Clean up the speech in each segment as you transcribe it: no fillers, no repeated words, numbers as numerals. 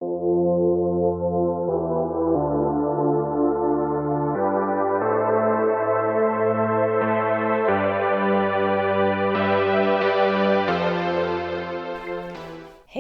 Hey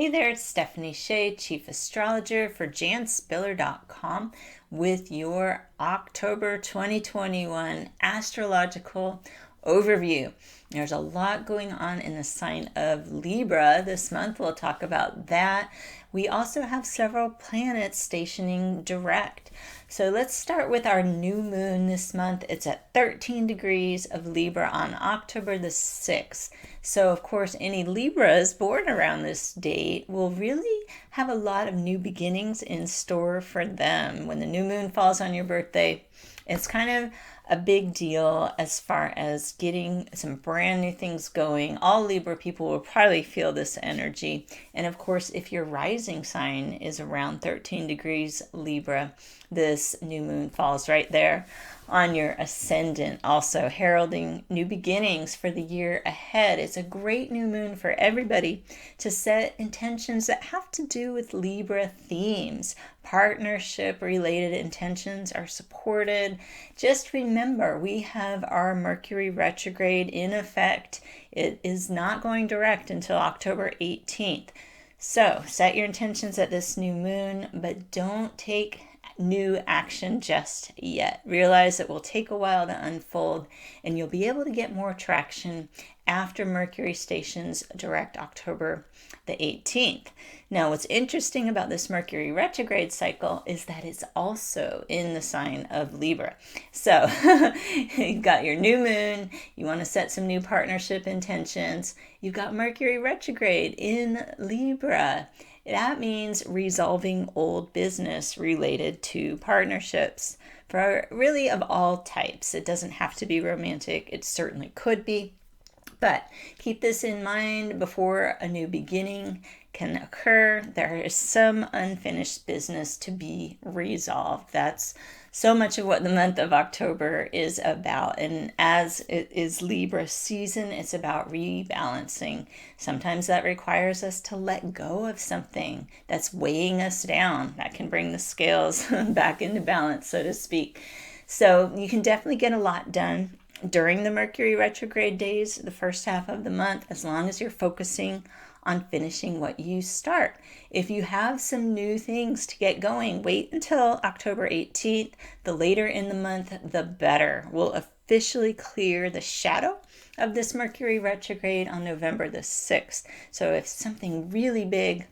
there, it's Stephanie Shea, Chief Astrologer for janspiller.com with your October 2021 Astrological overview. There's a lot going on in the sign of Libra this month. We'll talk about that. We also have several planets stationing direct. So let's start with our new moon this month. It's at 13 degrees of Libra on October the 6th. So, of course, any Libras born around this date will really have a lot of new beginnings in store for them. When the new moon falls on your birthday, it's kind of a big deal as far as getting some brand new things going. All Libra people will probably feel this energy. And of course, if your rising sign is around 13 degrees Libra, this new moon falls right there on your ascendant, also heralding new beginnings for the year ahead. It's a great new moon for everybody to set intentions that have to do with Libra themes. Partnership related intentions are supported. Just remember, we have our Mercury retrograde in effect. It is not going direct until October 18th. So set your intentions at this new moon, but don't take new action just yet. Realize it will take a while to unfold, and you'll be able to get more traction after Mercury stations direct October the 18th. Now, what's interesting about this Mercury retrograde cycle is that it's also in the sign of Libra. So you've got your new moon, you want to set some new partnership intentions. You've got Mercury retrograde in Libra. That means resolving old business related to partnerships for really of all types. It doesn't have to be romantic. It certainly could be. But keep this in mind before a new beginning can occur. There is some unfinished business to be resolved. That's so much of what the month of October is about. And as it is Libra season, it's about rebalancing. Sometimes that requires us to let go of something that's weighing us down. That can bring the scales back into balance, so to speak. So you can definitely get a lot done during the Mercury retrograde days, the first half of the month, as long as you're focusing on finishing what you start. If you have some new things to get going, wait until October 18th. The later in the month, the better. We'll officially clear the shadow of this Mercury retrograde on November the 6th. So if something really big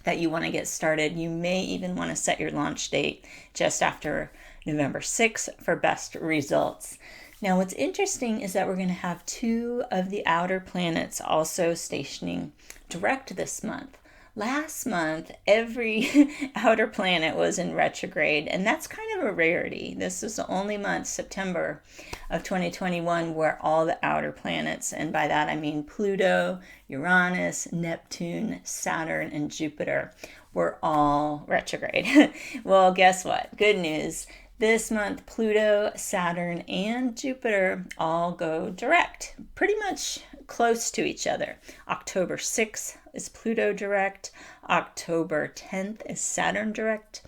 that you want to get started, you may even want to set your launch date just after November 6th for best results. Now, what's interesting is that we're going to have two of the outer planets also stationing direct this month. Last month, every outer planet was in retrograde, and that's kind of a rarity. This is the only month, September of 2021, where all the outer planets, and by that I mean Pluto, Uranus, Neptune, Saturn, and Jupiter, were all retrograde. Well, guess what? Good news. This month, Pluto, Saturn, and Jupiter all go direct, pretty much close to each other. October 6th is Pluto direct, October 10th is Saturn direct,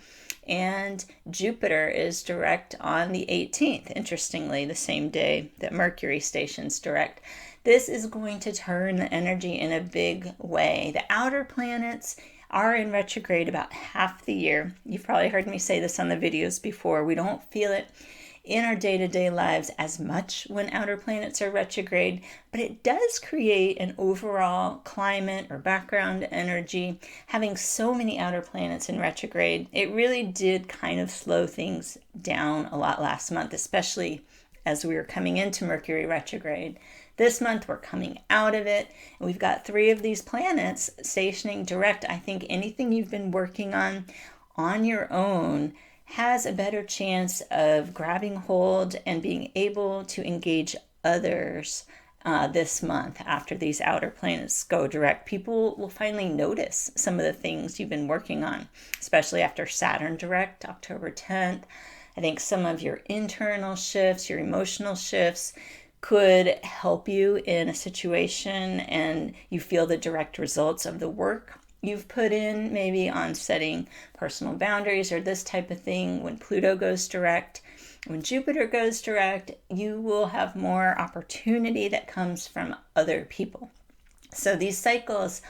and Jupiter is direct on the 18th, interestingly, the same day that Mercury stations direct. This is going to turn the energy in a big way. The outer planets are in retrograde about half the year. You've probably heard me say this on the videos before. We don't feel it in our day-to-day lives as much when outer planets are retrograde, but it does create an overall climate or background energy. Having so many outer planets in retrograde, it really did kind of slow things down a lot last month, especially as we were coming into Mercury retrograde. This month, we're coming out of it, and we've got three of these planets stationing direct. I think anything you've been working on your own has a better chance of grabbing hold and being able to engage others this month after these outer planets go direct. People will finally notice some of the things you've been working on, especially after Saturn direct, October 10th. I think some of your internal shifts, your emotional shifts, could help you in a situation and you feel the direct results of the work you've put in maybe on setting personal boundaries or this type of thing. When Pluto goes direct, when Jupiter goes direct, you will have more opportunity that comes from other people. So these cycles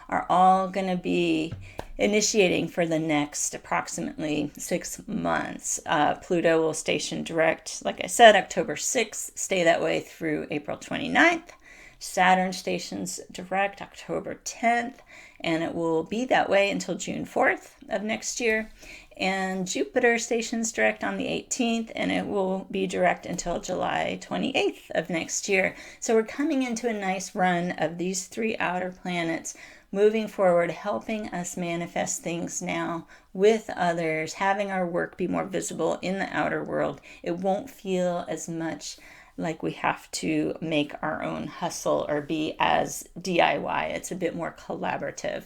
are all going to be initiating for the next approximately 6 months. Pluto will station direct, like I said, October 6th, stay that way through April 29th. Saturn stations direct October 10th, and it will be that way until June 4th of next year. And Jupiter stations direct on the 18th, and it will be direct until July 28th of next year. So we're coming into a nice run of these 3 outer planets moving forward, helping us manifest things now with others, having our work be more visible in the outer world. It won't feel as much like we have to make our own hustle or be as DIY. It's a bit more collaborative.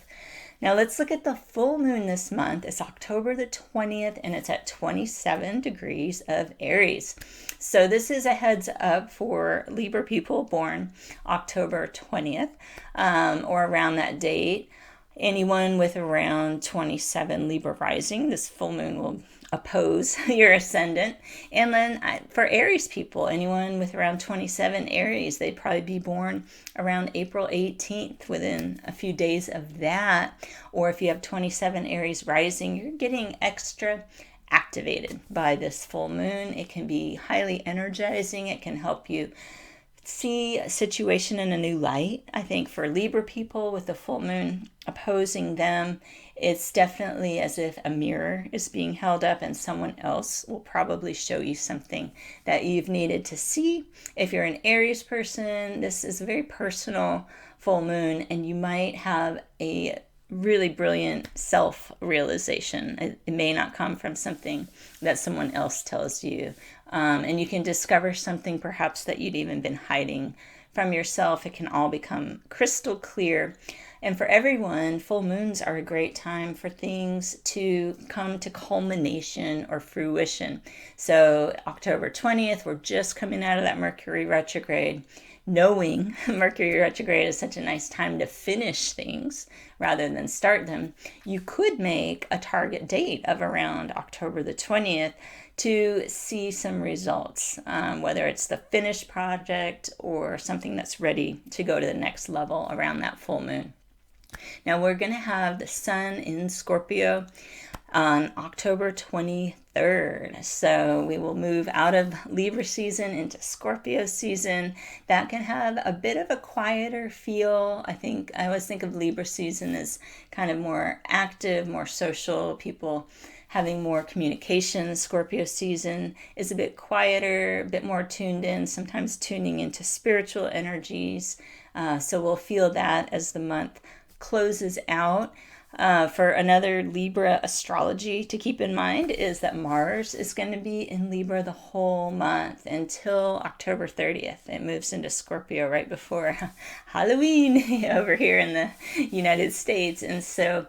Now let's look at the full moon this month. It's October the 20th, and it's at 27 degrees of Aries. So this is a heads up for Libra people born October 20th or around that date. Anyone with around 27 Libra rising, this full moon will oppose your ascendant. And then for Aries people, anyone with around 27 Aries, they'd probably be born around April 18th, within a few days of that. Or if you have 27 Aries rising, you're getting extra activated by this full moon. It can be highly energizing. It can help you see a situation in a new light. I think for Libra people, with the full moon opposing them, it's definitely as if a mirror is being held up and someone else will probably show you something that you've needed to see. If you're an Aries person, this is a very personal full moon, and you might have a really brilliant self-realization. It may not come from something that someone else tells you. And you can discover something perhaps that you'd even been hiding from yourself. It can all become crystal clear. And for everyone, full moons are a great time for things to come to culmination or fruition. So October 20th, we're just coming out of that Mercury retrograde. Knowing Mercury retrograde is such a nice time to finish things rather than start them, you could make a target date of around October the 20th to see some results, whether it's the finished project or something that's ready to go to the next level around that full moon. Now we're going to have the sun in Scorpio on October 23rd. So we will move out of Libra season into Scorpio season. That can have a bit of a quieter feel. I always think of Libra season as kind of more active, more social, people having more communication. Scorpio season is a bit quieter, a bit more tuned in, sometimes tuning into spiritual energies. So we'll feel that as the month closes out. For another Libra astrology to keep in mind is that Mars is going to be in Libra the whole month until October 30th. It moves into Scorpio right before Halloween over here in the United States. And so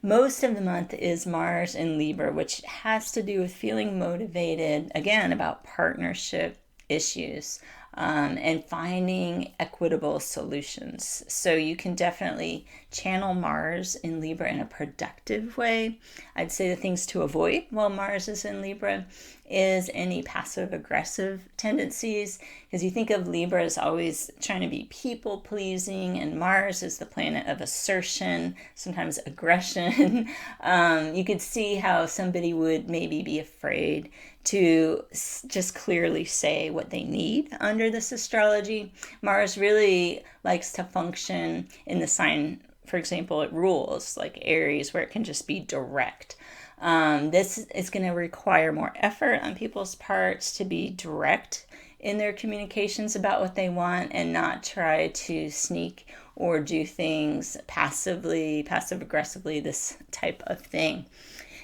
most of the month is Mars in Libra, which has to do with feeling motivated, again, about partnership issues. And finding equitable solutions. So you can definitely channel Mars in Libra in a productive way. I'd say the things to avoid while Mars is in Libra is any passive aggressive tendencies, because you think of Libra as always trying to be people pleasing, and Mars is the planet of assertion, sometimes aggression. You could see how somebody would maybe be afraid to just clearly say what they need under this astrology. Mars really likes to function in the sign, for example, it rules like Aries, where it can just be direct. This is going to require more effort on people's parts to be direct in their communications about what they want and not try to sneak or do things passive aggressively, this type of thing.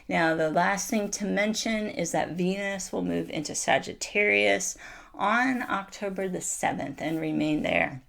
Now, the last thing to mention is that Venus will move into Sagittarius on October the 7th and remain there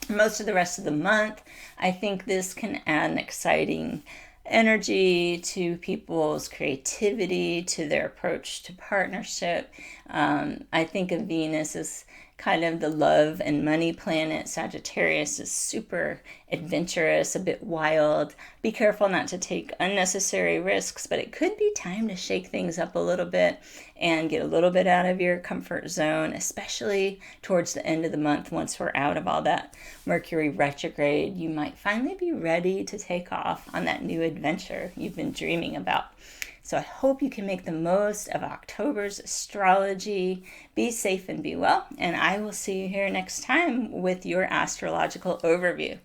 most of the rest of the month. I think this can add an exciting energy to people's creativity, to their approach to partnership. I think of Venus as kind of the love and money planet. Sagittarius is super adventurous, a bit wild. Be careful not to take unnecessary risks, but it could be time to shake things up a little bit and get a little bit out of your comfort zone, especially towards the end of the month. Once we're out of all that Mercury retrograde, you might finally be ready to take off on that new adventure you've been dreaming about. So I hope you can make the most of October's astrology. Be safe and be well, and I will see you here next time with your astrological overview.